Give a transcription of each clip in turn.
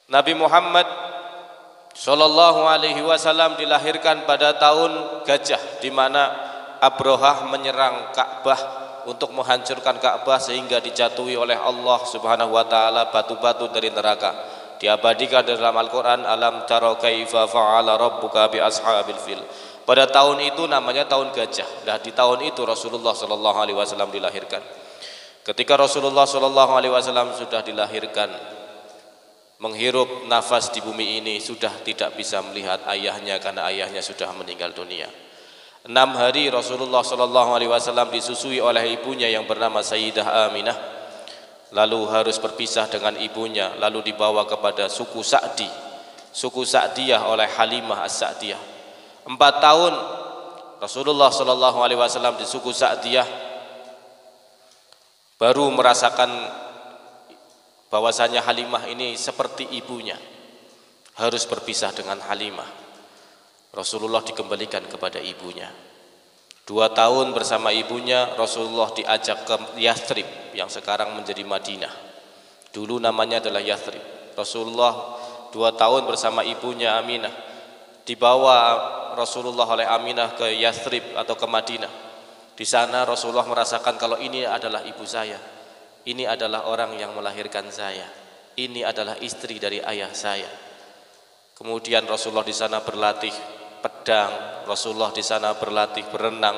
Nabi Muhammad Shallallahu Alaihi Wasallam dilahirkan pada tahun Gajah, di mana Abrahah menyerang Ka'bah untuk menghancurkan Ka'bah sehingga dijatuhi oleh Allah Subhanahu Wa Taala batu-batu dari neraka. Diabadikan dalam Al-Quran, alam taro kaifa fa'ala rabbuka bi ashabil fil. Pada tahun itu namanya tahun Gajah. Nah, di tahun itu Rasulullah Shallallahu Alaihi Wasallam dilahirkan. Ketika Rasulullah Shallallahu Alaihi Wasallam sudah dilahirkan, menghirup nafas di bumi ini, sudah tidak bisa melihat ayahnya karena ayahnya sudah meninggal dunia. 6 hari Rasulullah Shallallahu Alaihi Wasallam disusui oleh ibunya yang bernama Sayyidah Aminah, lalu harus berpisah dengan ibunya, lalu dibawa kepada suku Sa'di, suku Sa'diyah oleh Halimah As-Sa'diyah. 4 tahun Rasulullah Shallallahu Alaihi Wasallam di suku Sa'diyah baru merasakan bahwasanya Halimah ini seperti ibunya, harus berpisah dengan Halimah. Rasulullah dikembalikan kepada ibunya. 2 tahun bersama ibunya Rasulullah diajak ke Yathrib yang sekarang menjadi Madinah. Dulu namanya adalah Yathrib. Rasulullah 2 tahun bersama ibunya Aminah. Dibawa Rasulullah oleh Aminah ke Yathrib atau ke Madinah. Di sana Rasulullah merasakan kalau ini adalah ibu saya, ini adalah orang yang melahirkan saya, ini adalah istri dari ayah saya. Kemudian Rasulullah di sana berlatih pedang, Rasulullah di sana berlatih berenang,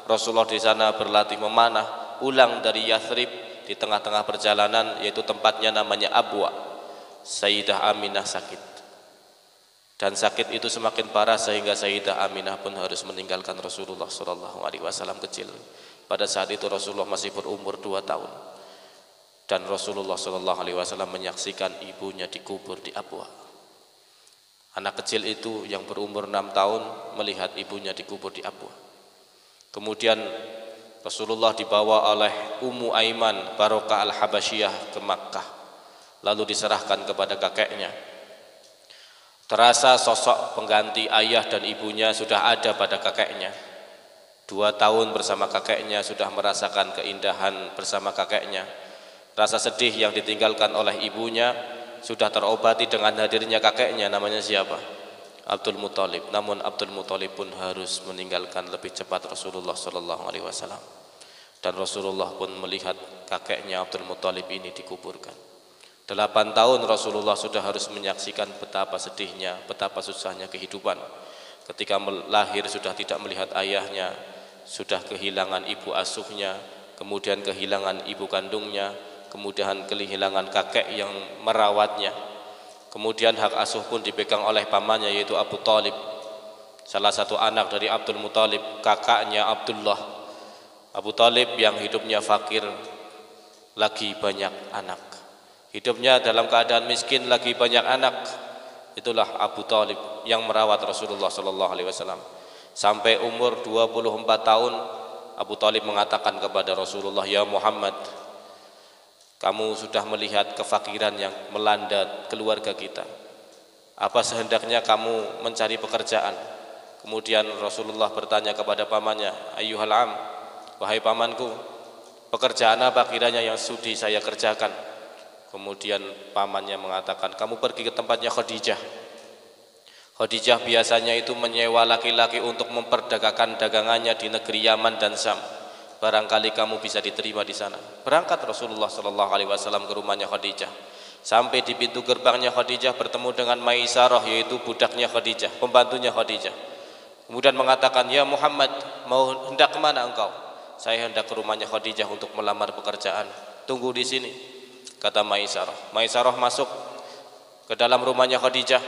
Rasulullah di sana berlatih memanah. Pulang dari Yathrib di tengah-tengah perjalanan, yaitu tempatnya namanya Abwa, Sayyidah Aminah sakit. Dan sakit itu semakin parah sehingga Sayyidah Aminah pun harus meninggalkan Rasulullah Shallallahu Alaihi Wasallam kecil. Pada saat itu Rasulullah masih berumur 2 tahun. Dan Rasulullah Shallallahu Alaihi Wasallam menyaksikan ibunya dikubur di Abwa. Anak kecil itu yang berumur 6 tahun melihat ibunya dikubur di Abwa. Kemudian Rasulullah dibawa oleh Ummu Aiman Barokah Al-Habasyiyah ke Makkah, lalu diserahkan kepada kakeknya. Terasa sosok pengganti ayah dan ibunya sudah ada pada kakeknya. 2 tahun bersama kakeknya sudah merasakan keindahan bersama kakeknya. Rasa sedih yang ditinggalkan oleh ibunya sudah terobati dengan hadirnya kakeknya, namanya siapa? Abdul Muthalib. Namun Abdul Muthalib pun harus meninggalkan lebih cepat Rasulullah Shallallahu Alaihi Wasallam. Dan Rasulullah pun melihat kakeknya Abdul Muthalib ini dikuburkan. 8 tahun Rasulullah sudah harus menyaksikan betapa sedihnya, betapa susahnya kehidupan. Ketika lahir sudah tidak melihat ayahnya, sudah kehilangan ibu asuhnya, kemudian kehilangan ibu kandungnya, kemudian kehilangan kakek yang merawatnya. Kemudian hak asuh pun dipegang oleh pamannya, yaitu Abu Thalib, salah satu anak dari Abdul Muthalib, kakaknya Abdullah. Abu Thalib yang hidupnya fakir, lagi banyak anak. Hidupnya dalam keadaan miskin, lagi banyak anak. Itulah Abu Thalib yang merawat Rasulullah Sallallahu Alaihi Wasallam. Sampai umur 24 tahun Abu Thalib mengatakan kepada Rasulullah, "Ya Muhammad, kamu sudah melihat kefakiran yang melanda keluarga kita. Apa sehendaknya kamu mencari pekerjaan?" Kemudian Rasulullah bertanya kepada pamannya, "Ayyuhal am, wahai pamanku, pekerjaan apa kiranya yang sudi saya kerjakan?" Kemudian pamannya mengatakan, "Kamu pergi ke tempatnya Khadijah. Khadijah biasanya itu menyewa laki-laki untuk memperdagangkan dagangannya di negeri Yaman dan Syam. Barangkali kamu bisa diterima di sana." Berangkat Rasulullah Shallallahu Alaihi Wasallam ke rumahnya Khadijah. Sampai di pintu gerbangnya Khadijah bertemu dengan Maisarah, yaitu budaknya Khadijah, pembantunya Khadijah. Kemudian mengatakan, "Ya Muhammad, mau hendak kemana engkau?" "Saya hendak ke rumahnya Khadijah untuk melamar pekerjaan." "Tunggu di sini," kata Maisarah. Maisarah masuk ke dalam rumahnya Khadijah.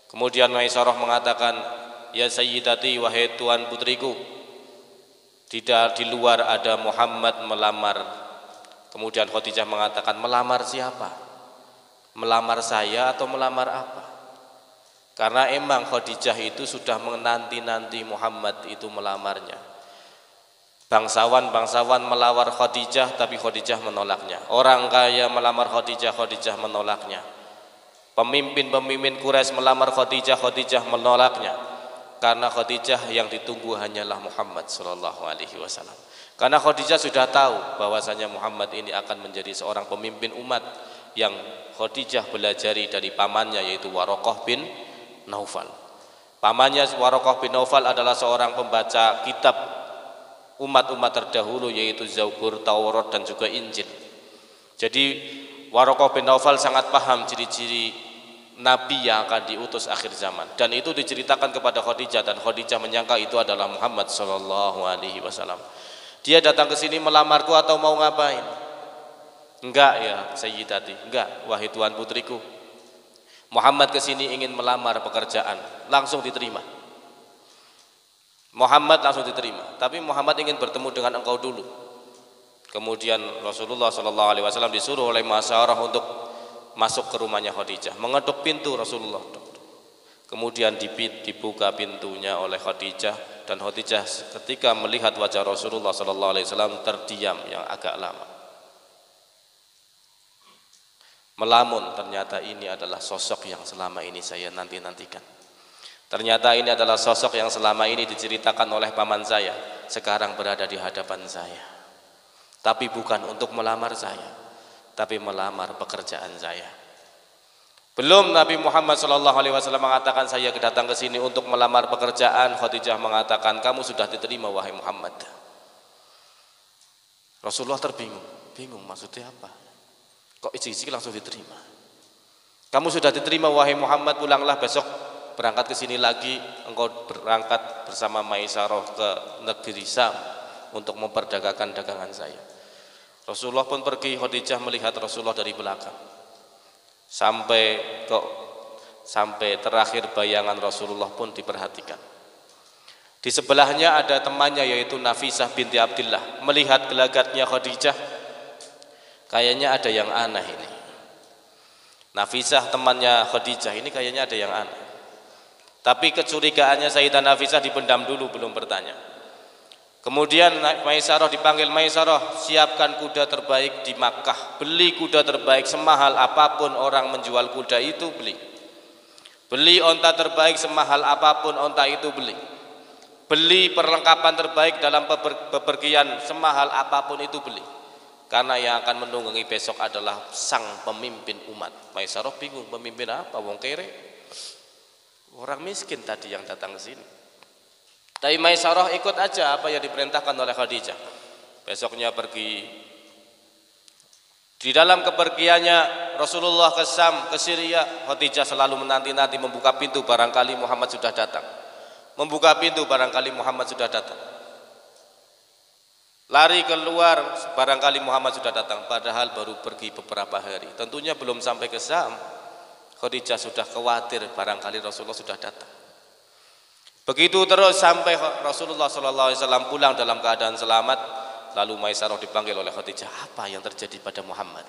Kemudian Maisarah mengatakan, "Ya Sayyidati, wahai tuan putriku, di luar ada Muhammad melamar." Kemudian Khadijah mengatakan, "Melamar siapa? Melamar saya atau melamar apa?" Karena emang Khadijah itu sudah menanti-nanti Muhammad itu melamarnya. Bangsawan melawar Khadijah, tapi Khadijah menolaknya. Orang kaya melamar Khadijah, Khadijah menolaknya. Pemimpin-pemimpin Quraisy melamar Khadijah, Khadijah menolaknya. Karena Khadijah yang ditunggu hanyalah Muhammad Sallallahu Alaihi Wasallam. Karena Khadijah sudah tahu bahwasanya Muhammad ini akan menjadi seorang pemimpin umat yang Khadijah belajari dari pamannya, yaitu Waraqah bin Naufal. Pamannya Waraqah bin Naufal adalah seorang pembaca kitab umat-umat terdahulu, yaitu Zabur, Taurat dan juga Injil. Jadi Waraqah bin Naufal sangat paham ciri-ciri Nabi yang akan diutus akhir zaman, dan itu diceritakan kepada Khadijah, dan Khadijah menyangka itu adalah Muhammad sallallahu alaihi wasallam. Dia datang ke sini melamarku atau mau ngapain? Enggak ya Sayyidati, enggak, wahai tuan putriku. Muhammad ke sini ingin melamar pekerjaan, langsung diterima. Muhammad langsung diterima, tapi Muhammad ingin bertemu dengan engkau dulu. Kemudian Rasulullah sallallahu alaihi wasallam disuruh oleh Masyarah untuk masuk ke rumahnya Khadijah, mengetuk pintu Rasulullah. Kemudian dibuka pintunya oleh Khadijah, dan Khadijah ketika melihat wajah Rasulullah sallallahu alaihi wasallam terdiam yang agak lama. Melamun, ternyata ini adalah sosok yang selama ini saya nanti-nantikan. Ternyata ini adalah sosok yang selama ini diceritakan oleh paman saya, sekarang berada di hadapan saya. Tapi bukan untuk melamar saya, tapi melamar pekerjaan saya. Belum Nabi Muhammad SAW mengatakan saya datang ke sini untuk melamar pekerjaan, Khadijah mengatakan kamu sudah diterima wahai Muhammad. Rasulullah bingung maksudnya apa? Kok isi-isi langsung diterima? Kamu sudah diterima wahai Muhammad, pulanglah besok berangkat ke sini lagi, engkau berangkat bersama Maisarah ke negeri Syam untuk memperdagangkan dagangan saya. Rasulullah pun pergi. Khadijah melihat Rasulullah dari belakang sampai terakhir bayangan Rasulullah pun diperhatikan. Di sebelahnya ada temannya yaitu Nafisah binti Abdillah. Melihat gelagatnya Khadijah, kayaknya ada yang aneh ini. Nafisah temannya Khadijah ini kayaknya ada yang aneh. Tapi kecurigaannya Sayyidah Nafisah dipendam dulu, belum bertanya. Kemudian Maisarah dipanggil, Maisarah, siapkan kuda terbaik di Makkah, beli kuda terbaik semahal apapun orang menjual kuda itu beli. Beli onta terbaik semahal apapun onta itu beli. Beli perlengkapan terbaik dalam bepergian semahal apapun itu beli. Karena yang akan menunggangi besok adalah sang pemimpin umat. Maisarah bingung, pemimpin apa? Wong kere. Orang miskin tadi yang datang ke sini. Tapi Maisarah ikut aja apa yang diperintahkan oleh Khadijah. Besoknya pergi. Di dalam kepergiannya Rasulullah ke Syam, ke Syria, Khadijah selalu menanti-nanti membuka pintu barangkali Muhammad sudah datang. Membuka pintu barangkali Muhammad sudah datang. Lari keluar barangkali Muhammad sudah datang, padahal baru pergi beberapa hari. Tentunya belum sampai ke Syam. Khadijah sudah khawatir barangkali Rasulullah sudah datang. Begitu terus sampai Rasulullah SAW pulang dalam keadaan selamat. Lalu Maisarah dipanggil oleh Khadijah, apa yang terjadi pada Muhammad?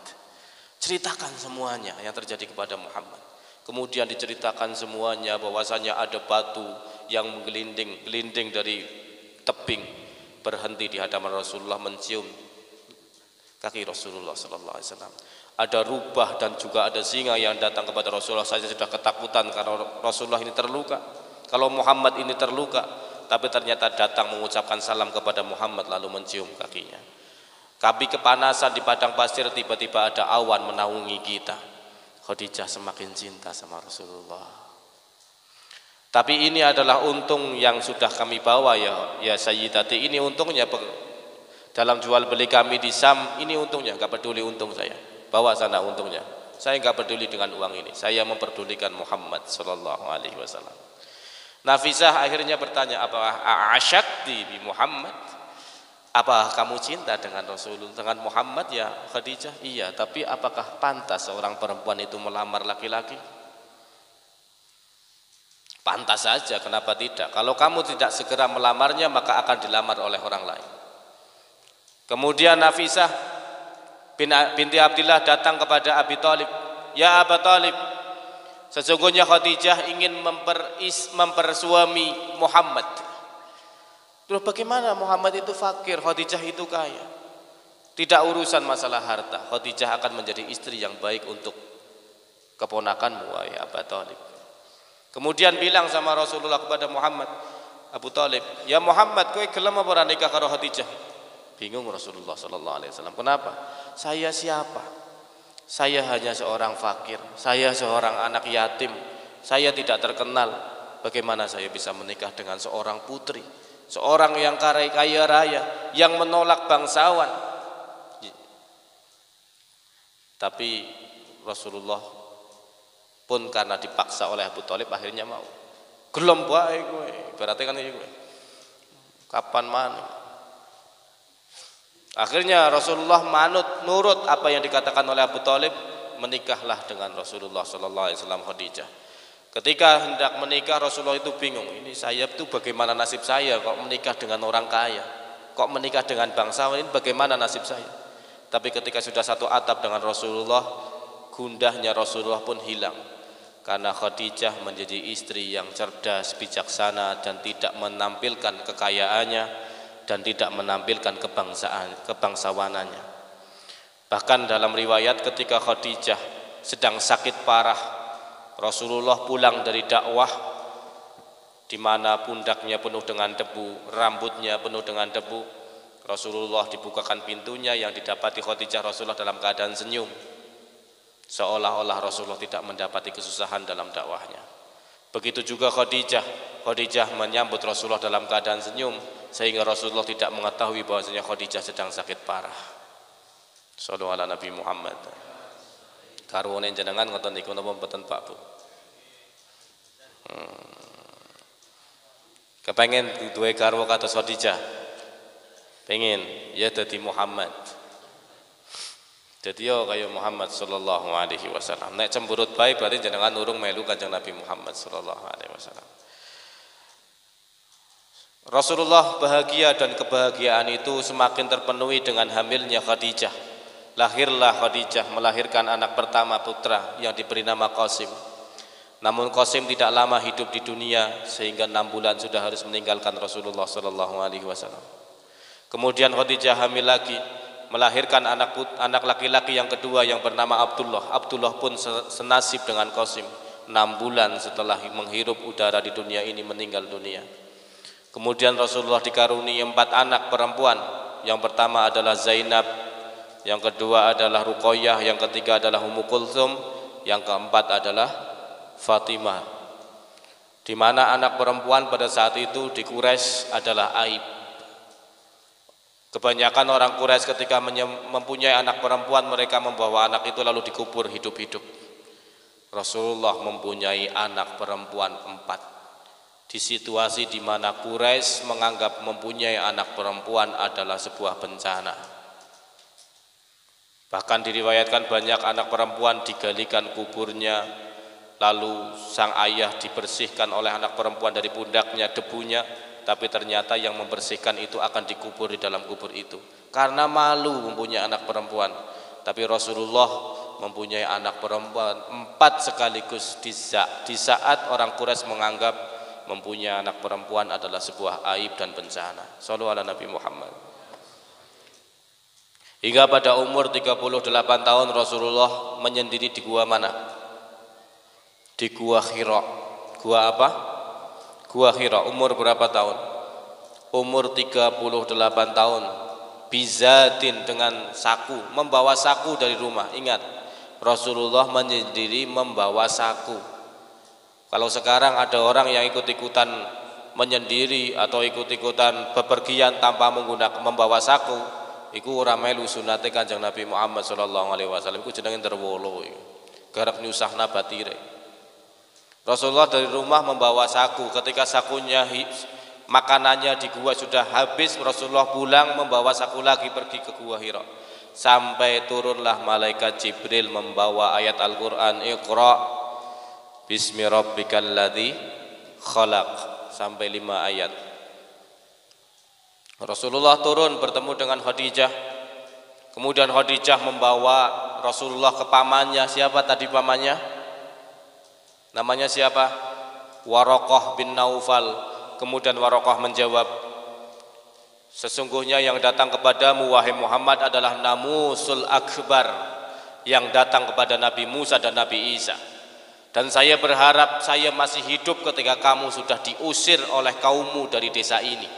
Ceritakan semuanya yang terjadi kepada Muhammad. Kemudian diceritakan semuanya bahwasanya ada batu yang menggelinding dari tebing berhenti di hadapan Rasulullah mencium kaki Rasulullah SAW. Ada rubah dan juga ada singa yang datang kepada Rasulullah. Saya sudah ketakutan karena Rasulullah ini terluka. Kalau Muhammad ini terluka, tapi ternyata datang mengucapkan salam kepada Muhammad lalu mencium kakinya. Kami kepanasan di padang pasir, tiba-tiba ada awan menaungi kita. Khadijah semakin cinta sama Rasulullah. Tapi ini adalah untung yang sudah kami bawa ya Sayyidati. Ini untungnya dalam jual beli kami di Syam, ini untungnya, enggak peduli untung saya. Bawa sana untungnya. Saya enggak peduli dengan uang ini. Saya memperdulikan Muhammad sallallahu alaihi wasallam. Nafisah akhirnya bertanya, apakah a'asyadti bi Muhammad? Apa kamu cinta dengan Rasulullah, dengan Muhammad ya Khadijah? Iya, tapi apakah pantas seorang perempuan itu melamar laki-laki? Pantas saja, kenapa tidak? Kalau kamu tidak segera melamarnya, maka akan dilamar oleh orang lain. Kemudian Nafisah binti Abdillah datang kepada Abi Thalib. Ya Abu Thalib, sesungguhnya Khadijah ingin mempersuami Muhammad. Terus bagaimana Muhammad itu fakir, Khadijah itu kaya? Tidak urusan masalah harta. Khadijah akan menjadi istri yang baik untuk keponakanmu wahai Abu Thalib. Kemudian bilang sama Rasulullah kepada Muhammad, Abu Thalib, ya Muhammad, kowe gelem apa nikah karo Khadijah? Bingung Rasulullah sallallahu alaihi wasallam. Kenapa? Saya siapa? Saya hanya seorang fakir, saya seorang anak yatim, saya tidak terkenal. Bagaimana saya bisa menikah dengan seorang putri, seorang yang kaya raya, yang menolak bangsawan? Tapi Rasulullah pun karena dipaksa oleh Abu Thalib akhirnya mau. Gelem bae kowe, berarti kan iki kowe. Kapan mana? Akhirnya Rasulullah nurut apa yang dikatakan oleh Abu Thalib, menikahlah dengan Rasulullah sallallahu alaihi wasallam Khadijah. Ketika hendak menikah Rasulullah itu bingung, ini saya itu bagaimana nasib saya kok menikah dengan orang kaya, kok menikah dengan bangsawan, ini bagaimana nasib saya? Tapi ketika sudah satu atap dengan Rasulullah, gundahnya Rasulullah pun hilang. Karena Khadijah menjadi istri yang cerdas, bijaksana, dan tidak menampilkan kekayaannya dan tidak menampilkan kebangsawanannya. Bahkan dalam riwayat ketika Khadijah sedang sakit parah, Rasulullah pulang dari dakwah di mana pundaknya penuh dengan debu, rambutnya penuh dengan debu. Rasulullah dibukakan pintunya, yang didapati Khadijah Rasulullah dalam keadaan senyum. Seolah-olah Rasulullah tidak mendapati kesusahan dalam dakwahnya. Begitu juga Khadijah menyambut Rasulullah dalam keadaan senyum, sehingga Rasulullah tidak mengetahui bahwasanya Khadijah sedang sakit parah. Shallallahu ala Nabi Muhammad. Karwane jenengan ngoten niku napa mboten Pak Bu? Kepengen duwe garwa kados Khadijah? Pengen ya dadi Muhammad. Jadi yo kaya Muhammad sallallahu alaihi wasallam. Nek cemburut bae berarti jenengan urung melu Kanjeng Nabi Muhammad sallallahu alaihi wasallam. Rasulullah bahagia dan kebahagiaan itu semakin terpenuhi dengan hamilnya Khadijah. Lahirlah Khadijah melahirkan anak pertama putra yang diberi nama Qasim. Namun Qasim tidak lama hidup di dunia sehingga 6 bulan sudah harus meninggalkan Rasulullah sallallahu alaihi wasallam. Kemudian Khadijah hamil lagi, melahirkan anak laki-laki yang kedua yang bernama Abdullah. Abdullah pun senasib dengan Qasim. 6 bulan setelah menghirup udara di dunia ini meninggal dunia. Kemudian Rasulullah dikaruniai 4 anak perempuan. Yang pertama adalah Zainab, yang kedua adalah Ruqayyah, yang ketiga adalah Ummu Kulthum, yang keempat adalah Fatimah. Di mana anak perempuan pada saat itu di Quraisy adalah aib. Kebanyakan orang Quraisy ketika mempunyai anak perempuan, mereka membawa anak itu lalu dikubur hidup-hidup. Rasulullah mempunyai anak perempuan 4. Di situasi di mana Quraisy menganggap mempunyai anak perempuan adalah sebuah bencana. Bahkan diriwayatkan banyak anak perempuan digalikan kuburnya, lalu sang ayah dibersihkan oleh anak perempuan dari pundaknya debunya. Tapi ternyata yang membersihkan itu akan dikubur di dalam kubur itu karena malu mempunyai anak perempuan. Tapi Rasulullah mempunyai anak perempuan 4 sekaligus di saat orang Quraisy menganggap mempunyai anak perempuan adalah sebuah aib dan bencana. Shallallahu ala Nabi Muhammad. Hingga pada umur 38 tahun Rasulullah menyendiri di gua mana? Di gua Hira. Gua apa? Gua Hira. Umur berapa tahun? Umur 38 tahun. Bizatin, dengan saku, membawa saku dari rumah. Ingat, Rasulullah menyendiri membawa saku. Kalau sekarang ada orang yang ikut-ikutan menyendiri atau ikut-ikutan bepergian tanpa membawa saku, iku ora melu sunate Kanjeng Nabi Muhammad sallallahu alaihi wasallam, iku jenenge terwolo iku. Garap nyusahna batire. Rasulullah dari rumah membawa saku. Ketika sakunya makanannya di gua sudah habis, Rasulullah pulang membawa saku lagi pergi ke gua Hira. Sampai turunlah malaikat Jibril membawa ayat Al-Qur'an, Iqra bismi rabbikal ladzi khalaq, sampai 5 ayat. Rasulullah turun bertemu dengan Khadijah. Kemudian Khadijah membawa Rasulullah ke pamannya. Siapa tadi pamannya? Namanya siapa? Waraqah bin Naufal. Kemudian Waraqah menjawab, sesungguhnya yang datang kepadamu wahai Muhammad adalah Namusul Akbar, yang datang kepada Nabi Musa dan Nabi Isa. Dan saya berharap saya masih hidup ketika kamu sudah diusir oleh kaummu dari desa ini.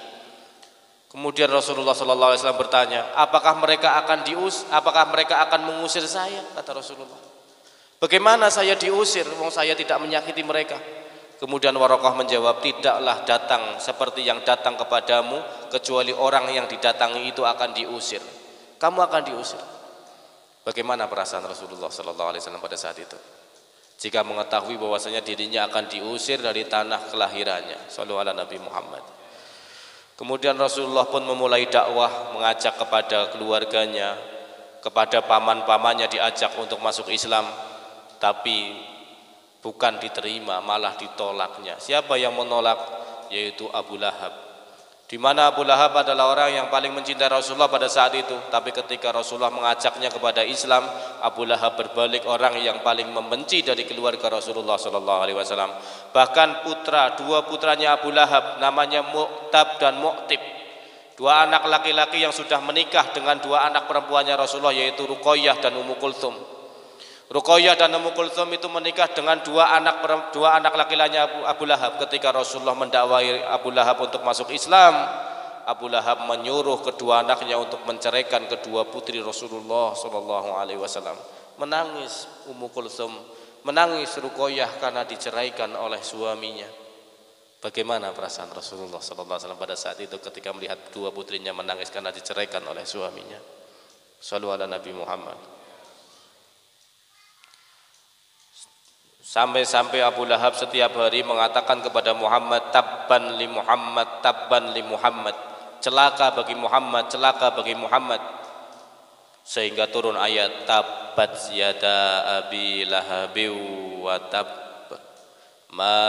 Kemudian Rasulullah SAW bertanya, apakah mereka akan mengusir saya? Kata Rasulullah. Bagaimana saya diusir? Wong saya tidak menyakiti mereka. Kemudian Waraqah menjawab, tidaklah datang seperti yang datang kepadamu, kecuali orang yang didatangi itu akan diusir. Kamu akan diusir. Bagaimana perasaan Rasulullah SAW pada saat itu? Jika mengetahui bahwasanya dirinya akan diusir dari tanah kelahirannya. Shallallahu ala Nabi Muhammad. Kemudian Rasulullah pun memulai dakwah, mengajak kepada keluarganya, kepada paman-pamannya diajak untuk masuk Islam, tapi bukan diterima, malah ditolaknya. Siapa yang menolak? Yaitu Abu Lahab. Di mana Abu Lahab adalah orang yang paling mencintai Rasulullah pada saat itu, tapi ketika Rasulullah mengajaknya kepada Islam, Abu Lahab berbalik orang yang paling membenci dari keluarga Rasulullah SAW. Bahkan dua putranya Abu Lahab, namanya Mu'tab dan Mu'tib, dua anak laki-laki yang sudah menikah dengan dua anak perempuannya Rasulullah, yaitu Ruqayyah dan Ummu Kulthum. Ruqayyah dan Ummu Kulthum itu menikah dengan dua anak laki-lakinya Abu Lahab. Ketika Rasulullah mendakwai Abu Lahab untuk masuk Islam, Abu Lahab menyuruh kedua anaknya untuk menceraikan kedua putri Rasulullah SAW. Menangis Ummu Kulthum, menangis Ruqayyah karena diceraikan oleh suaminya. Bagaimana perasaan Rasulullah SAW pada saat itu ketika melihat dua putrinya menangis karena diceraikan oleh suaminya? Shallallahu ala Nabi Muhammad. Sampai-sampai Abu Lahab setiap hari mengatakan kepada Muhammad, tabban li Muhammad, tabban li Muhammad, celaka bagi Muhammad, celaka bagi Muhammad. Sehingga turun ayat tabbat yada abi lahabi wa tab ma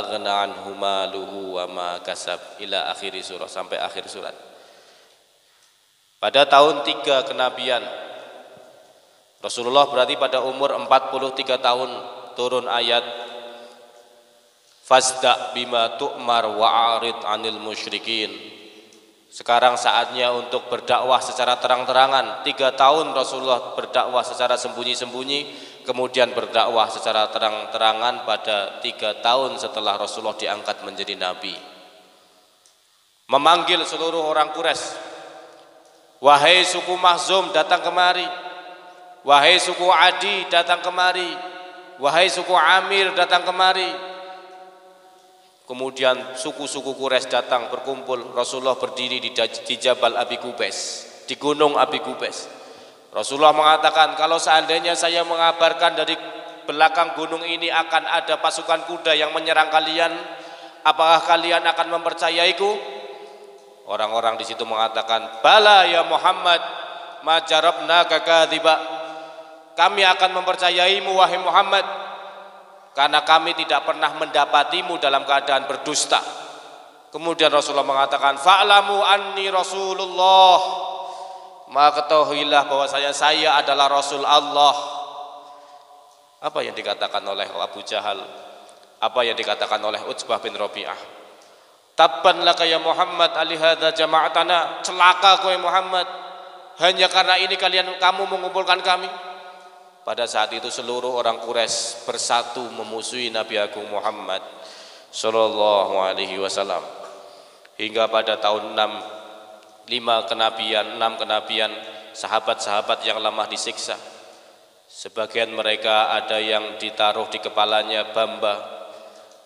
aghna anhu maluhu wa ma kasab, ila akhir surah, sampai akhir surat. Pada tahun 3 kenabian Rasulullah, berarti pada umur 43 tahun, turun ayat fasda bima tu'mar wa'arid 'anil musyrikin. Sekarang saatnya untuk berdakwah secara terang-terangan. 3 tahun Rasulullah berdakwah secara sembunyi-sembunyi, kemudian berdakwah secara terang-terangan pada 3 tahun setelah Rasulullah diangkat menjadi nabi. Memanggil seluruh orang Quraisy, wahai suku Makhzum, datang kemari. Wahai suku Adi, datang kemari. Wahai suku Amir, datang kemari. Kemudian suku-suku Quraisy datang berkumpul. Rasulullah berdiri di Jabal Abi Qubais, di gunung Abi Qubais. Rasulullah mengatakan, kalau seandainya saya mengabarkan dari belakang gunung ini akan ada pasukan kuda yang menyerang kalian, apakah kalian akan mempercayaiku? Orang-orang di situ mengatakan, bala ya Muhammad, ma jarabnaka kadziba. Kami akan mempercayaimu wahai Muhammad, karena kami tidak pernah mendapatimu dalam keadaan berdusta. Kemudian Rasulullah mengatakan, fa'lamu anni Rasulullah, maka ketahuilah bahwa saya adalah Rasul Allah. Apa yang dikatakan oleh Abu Jahal? Apa yang dikatakan oleh Utsbah bin Rabi'ah? Tabban laka ya Muhammad alihadza jama'atana, celaka kau Muhammad, hanya karena ini kamu mengumpulkan kami. Pada saat itu seluruh orang Quraisy bersatu memusuhi Nabi Agung Muhammad Sallallahu Alaihi Wasallam. Hingga pada tahun 6 kenabian, sahabat-sahabat yang lemah disiksa. Sebagian mereka ada yang ditaruh di kepalanya bamba,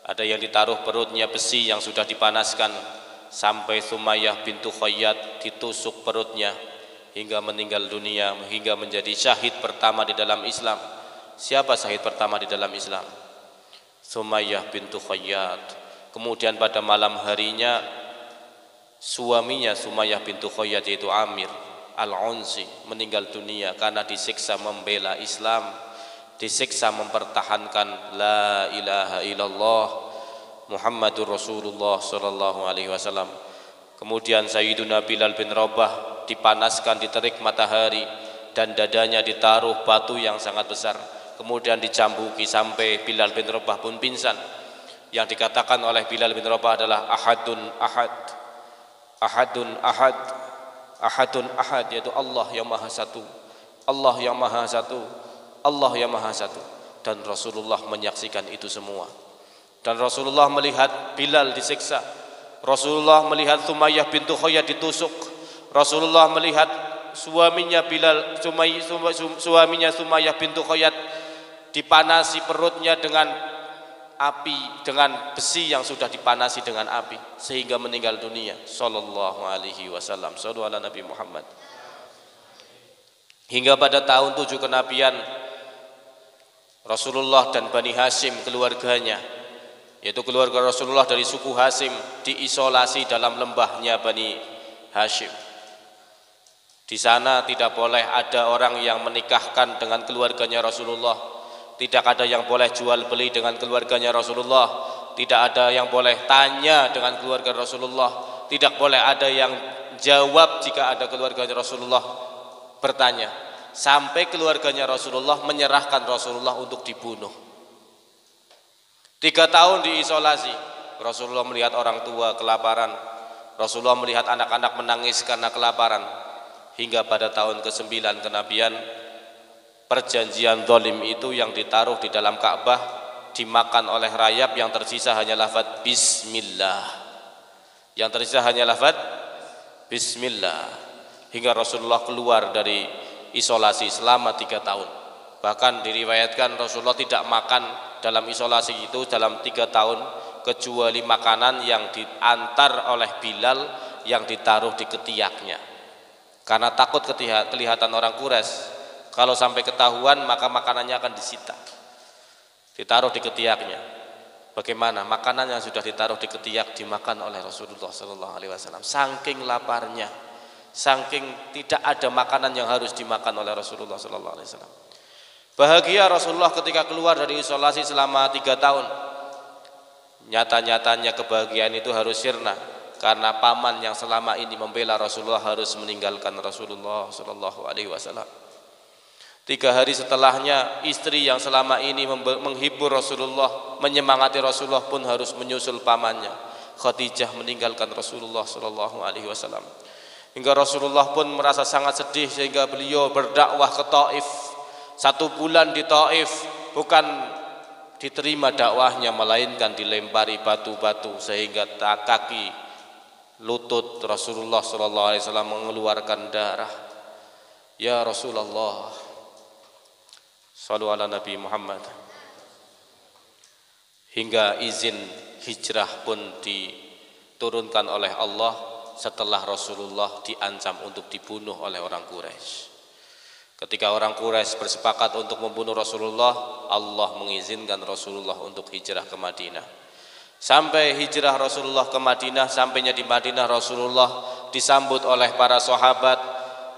ada yang ditaruh perutnya besi yang sudah dipanaskan, sampai Sumayyah bintu Khayyat ditusuk perutnya hingga meninggal dunia, hingga menjadi syahid pertama di dalam Islam. Siapa syahid pertama di dalam Islam? Sumayyah bintu Khayyat. Kemudian pada malam harinya suaminya Sumayyah bintu Khayyat, yaitu Amir Al-Unsi, meninggal dunia karena disiksa membela Islam, disiksa mempertahankan la ilaha illallah Muhammadur Rasulullah sallallahu alaihi wasallam. Kemudian Sayyiduna Bilal bin Rabah dipanaskan di terik matahari dan dadanya ditaruh batu yang sangat besar, kemudian dicambuki sampai Bilal bin Rabah pun pingsan. Yang dikatakan oleh Bilal bin Rabah adalah ahadun ahad, ahadun ahad, ahadun ahad, yaitu Allah yang maha satu, Allah yang maha satu, Allah yang maha satu. Dan Rasulullah menyaksikan itu semua. Dan Rasulullah melihat Bilal disiksa. Rasulullah melihat Sumayyah bintu Khayyat ditusuk. Rasulullah melihat suaminya Sumayyah bintu Khayyat dipanasi perutnya dengan api, dengan besi yang sudah dipanasi dengan api sehingga meninggal dunia. Sallallahu alaihi wasallam. Shallu ala Nabi Muhammad. Hingga pada tahun 7 kenabian, Rasulullah dan Bani Hashim keluarganya, yaitu keluarga Rasulullah dari suku Hashim, diisolasi dalam lembahnya Bani Hashim. Di sana tidak boleh ada orang yang menikahkan dengan keluarganya Rasulullah, tidak ada yang boleh jual beli dengan keluarganya Rasulullah, tidak ada yang boleh tanya dengan keluarga Rasulullah, tidak boleh ada yang jawab jika ada keluarganya Rasulullah bertanya, sampai keluarganya Rasulullah menyerahkan Rasulullah untuk dibunuh. 3 tahun diisolasi, Rasulullah melihat orang tua kelaparan, Rasulullah melihat anak-anak menangis karena kelaparan. Hingga pada tahun ke-9 kenabian, perjanjian zalim itu yang ditaruh di dalam Ka'bah dimakan oleh rayap, yang tersisa hanya lafaz bismillah. Yang tersisa hanya lafaz bismillah. Hingga Rasulullah keluar dari isolasi selama 3 tahun. Bahkan diriwayatkan Rasulullah tidak makan dalam isolasi itu dalam 3 tahun kecuali makanan yang diantar oleh Bilal yang ditaruh di ketiaknya. Karena takut kelihatan orang Quraisy, kalau sampai ketahuan maka makanannya akan disita, ditaruh di ketiaknya. Bagaimana makanan yang sudah ditaruh di ketiak dimakan oleh Rasulullah sallallahu alaihi wasallam? Saking laparnya, saking tidak ada makanan yang harus dimakan oleh Rasulullah sallallahu alaihi wasallam. Bahagia Rasulullah ketika keluar dari isolasi selama 3 tahun. Nyata-nyatanya kebahagiaan itu harus sirna, karena paman yang selama ini membela Rasulullah harus meninggalkan Rasulullah sallallahu alaihi wasallam. 3 hari setelahnya, istri yang selama ini menghibur Rasulullah, menyemangati Rasulullah pun harus menyusul pamannya. Khadijah meninggalkan Rasulullah sallallahu alaihi wasallam. Hingga Rasulullah pun merasa sangat sedih sehingga beliau berdakwah ke Taif. 1 bulan di Taif, bukan diterima dakwahnya melainkan dilempari batu-batu sehingga kaki lutut Rasulullah sallallahu alaihi wasallam mengeluarkan darah. Ya Rasulullah, shallu ala Nabi Muhammad. Hingga izin hijrah pun diturunkan oleh Allah setelah Rasulullah diancam untuk dibunuh oleh orang Quraisy. Ketika orang Quraisy bersepakat untuk membunuh Rasulullah, Allah mengizinkan Rasulullah untuk hijrah ke Madinah. Sampai hijrah Rasulullah ke Madinah, sampainya di Madinah Rasulullah disambut oleh para sahabat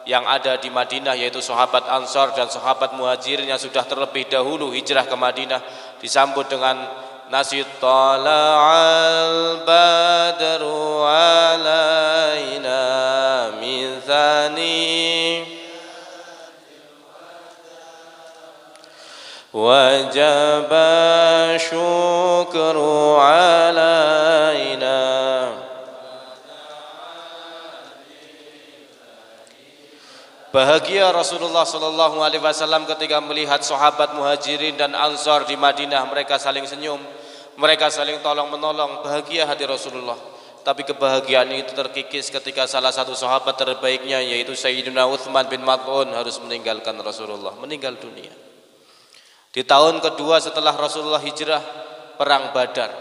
yang ada di Madinah, yaitu sahabat Ansar dan sahabat Muhajirin yang sudah terlebih dahulu hijrah ke Madinah, disambut dengan nasyid tala'al badru alaina min thani wajib syukru alaina. Bahagia Rasulullah sallallahu alaihi wasallam ketika melihat sahabat Muhajirin dan Ansar di Madinah. Mereka saling senyum, mereka saling tolong menolong. Bahagia hati Rasulullah. Tapi kebahagiaan itu terkikis ketika salah satu sahabat terbaiknya, yaitu Sayyidina Utsman bin Maz'un, harus meninggalkan Rasulullah, meninggal dunia. Di tahun kedua setelah Rasulullah hijrah, perang Badar.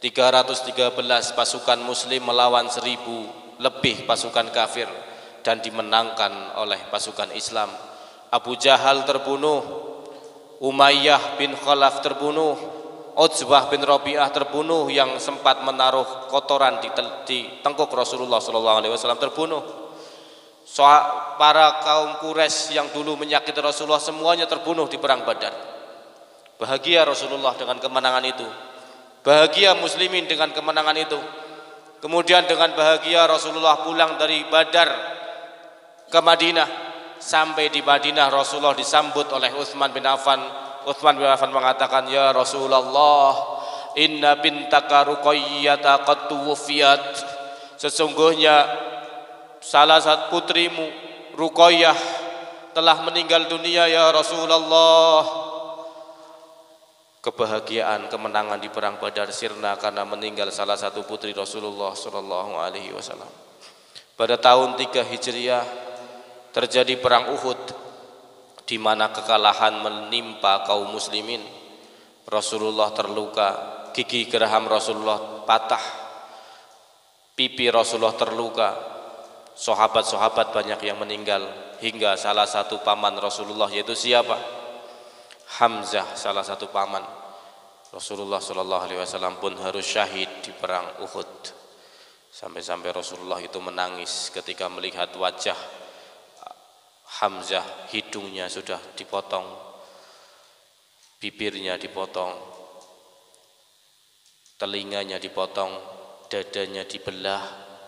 313 pasukan muslim melawan 1000 lebih pasukan kafir dan dimenangkan oleh pasukan Islam. Abu Jahal terbunuh, Umayyah bin Khalaf terbunuh, Utsbah bin Rabi'ah terbunuh yang sempat menaruh kotoran di tengkuk Rasulullah SAW terbunuh. Para kaum Quraisy yang dulu menyakiti Rasulullah semuanya terbunuh di perang Badar. Bahagia Rasulullah dengan kemenangan itu, bahagia muslimin dengan kemenangan itu. Kemudian dengan bahagia Rasulullah pulang dari Badar ke Madinah. Sampai di Madinah Rasulullah disambut oleh Utsman bin Affan. Utsman bin Affan mengatakan, ya Rasulullah, inna bintaka Ruqayyah qad tuwfiyat. Sesungguhnya salah satu putrimu Ruqayyah telah meninggal dunia ya Rasulullah. kebahagiaan, kemenangan di perang Badar sirna karena meninggal salah satu putri Rasulullah sallallahu alaihi wasallam. Pada tahun 3 Hijriah terjadi perang Uhud di mana kekalahan menimpa kaum muslimin. Rasulullah terluka, gigi geraham Rasulullah patah, pipi Rasulullah terluka, sahabat-sahabat banyak yang meninggal, hingga salah satu paman Rasulullah, yaitu siapa? Hamzah, salah satu paman Rasulullah sallallahu alaihi wasallam pun harus syahid di perang Uhud. Sampai-sampai Rasulullah itu menangis ketika melihat wajah Hamzah, hidungnya sudah dipotong, bibirnya dipotong, telinganya dipotong, dadanya dibelah,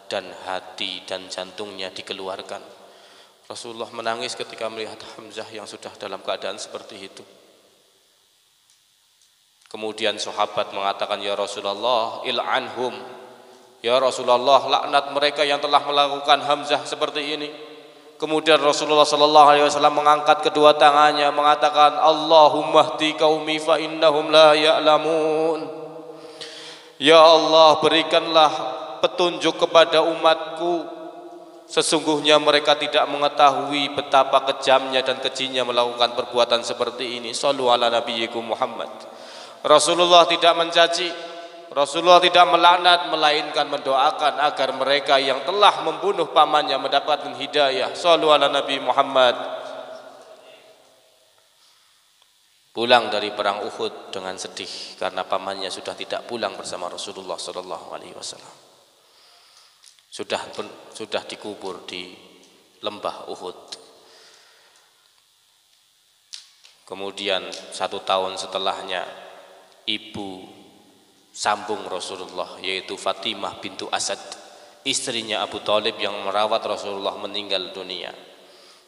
dan hati dan jantungnya dikeluarkan. Rasulullah menangis ketika melihat Hamzah yang sudah dalam keadaan seperti itu. Kemudian sahabat mengatakan, ya Rasulullah, il'anhum, ya Rasulullah, laknat mereka yang telah melakukan Hamzah seperti ini. Kemudian Rasulullah sallallahu alaihi wasallam mengangkat kedua tangannya mengatakan, Allahumma hdi qaumi fa innahum la ya'lamun. Ya Allah, berikanlah petunjuk kepada umatku, sesungguhnya mereka tidak mengetahui betapa kejamnya dan kejinya melakukan perbuatan seperti ini. Shallu ala nabiyyikum Muhammad. Rasulullah tidak mencaci, Rasulullah tidak melaknat, melainkan mendoakan agar mereka yang telah membunuh pamannya mendapatkan hidayah. Shallu ala Nabi Muhammad. Pulang dari perang Uhud dengan sedih karena pamannya sudah tidak pulang bersama Rasulullah sallallahu alaihi wasallam. Sudah dikubur di lembah Uhud. Kemudian 1 tahun setelahnya, ibu sambung Rasulullah, yaitu Fatimah bintu Asad, istrinya Abu Thalib yang merawat Rasulullah, meninggal dunia.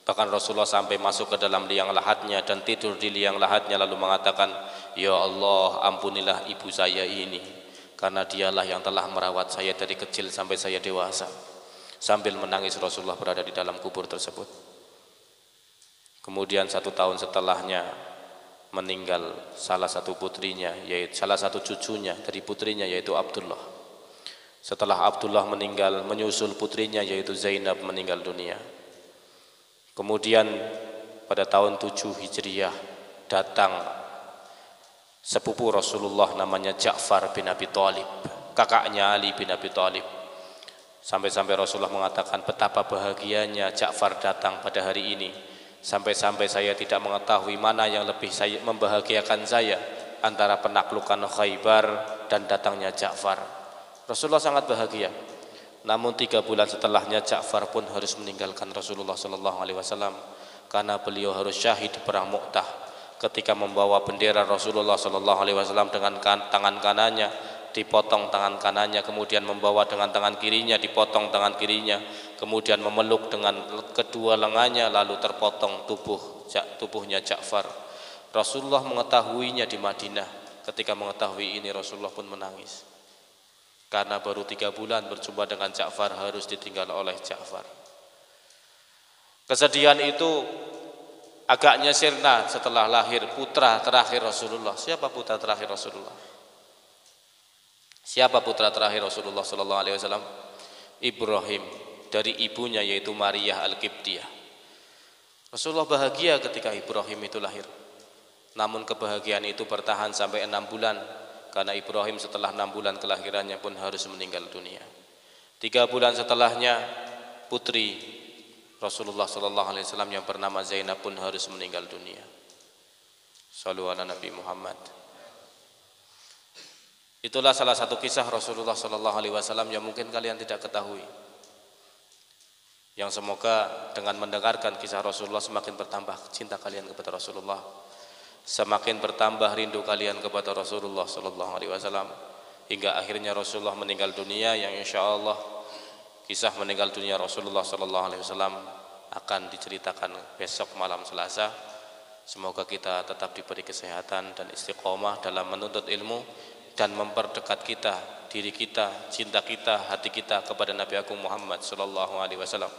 Bahkan Rasulullah sampai masuk ke dalam liang lahatnya dan tidur di liang lahatnya, lalu mengatakan, ya Allah, ampunilah ibu saya ini, karena dialah yang telah merawat saya dari kecil sampai saya dewasa. Sambil menangis Rasulullah berada di dalam kubur tersebut. Kemudian 1 tahun setelahnya meninggal salah satu putrinya, yaitu salah satu cucunya dari putrinya, yaitu Abdullah. Setelah Abdullah meninggal, menyusul putrinya yaitu Zainab meninggal dunia. Kemudian pada tahun 7 Hijriah datang sepupu Rasulullah namanya Ja'far bin Abi Thalib, kakaknya Ali bin Abi Thalib. Sampai-sampai Rasulullah mengatakan, betapa bahagianya Ja'far datang pada hari ini, sampai-sampai saya tidak mengetahui mana yang lebih membahagiakan saya, antara penaklukan Khaybar dan datangnya Ja'far. Rasulullah sangat bahagia. Namun 3 bulan setelahnya Ja'far pun harus meninggalkan Rasulullah sallallahu alaihi wasallam karena beliau harus syahid di perang Mu'tah ketika membawa bendera Rasulullah sallallahu alaihi wasallam dengan tangan kanannya dipotong tangan kanannya, kemudian membawa dengan tangan kirinya dipotong tangan kirinya, kemudian memeluk dengan kedua lengannya, lalu terpotong tubuhnya Ja'far. Rasulullah mengetahuinya di Madinah. Ketika mengetahui ini, Rasulullah pun menangis karena baru 3 bulan berjumpa dengan Ja'far harus ditinggal oleh Ja'far. Kesedihan itu agaknya sirna setelah lahir putra terakhir Rasulullah. Siapa putra terakhir Rasulullah? Siapa putra terakhir Rasulullah sallallahu alaihi wasallam? Ibrahim, dari ibunya yaitu Maria Al-Qibtiyah. Rasulullah bahagia ketika Ibrahim itu lahir. Namun kebahagiaan itu bertahan sampai 6 bulan. Karena Ibrahim setelah 6 bulan kelahirannya pun harus meninggal dunia. 3 bulan setelahnya putri Rasulullah sallallahu alaihi wasallam yang bernama Zainab pun harus meninggal dunia. Shallu ala Nabi Muhammad. Itulah salah satu kisah Rasulullah sallallahu alaihi wasallam yang mungkin kalian tidak ketahui. Yang semoga dengan mendengarkan kisah Rasulullah semakin bertambah cinta kalian kepada Rasulullah, semakin bertambah rindu kalian kepada Rasulullah sallallahu alaihi wasallam, hingga akhirnya Rasulullah meninggal dunia, yang insyaallah kisah meninggal dunia Rasulullah sallallahu alaihi wasallam akan diceritakan besok malam Selasa. Semoga kita tetap diberi kesehatan dan istiqomah dalam menuntut ilmu dan memperdekat kita, diri kita, cinta kita, hati kita kepada Nabi Agung Muhammad sallallahu alaihi wasallam.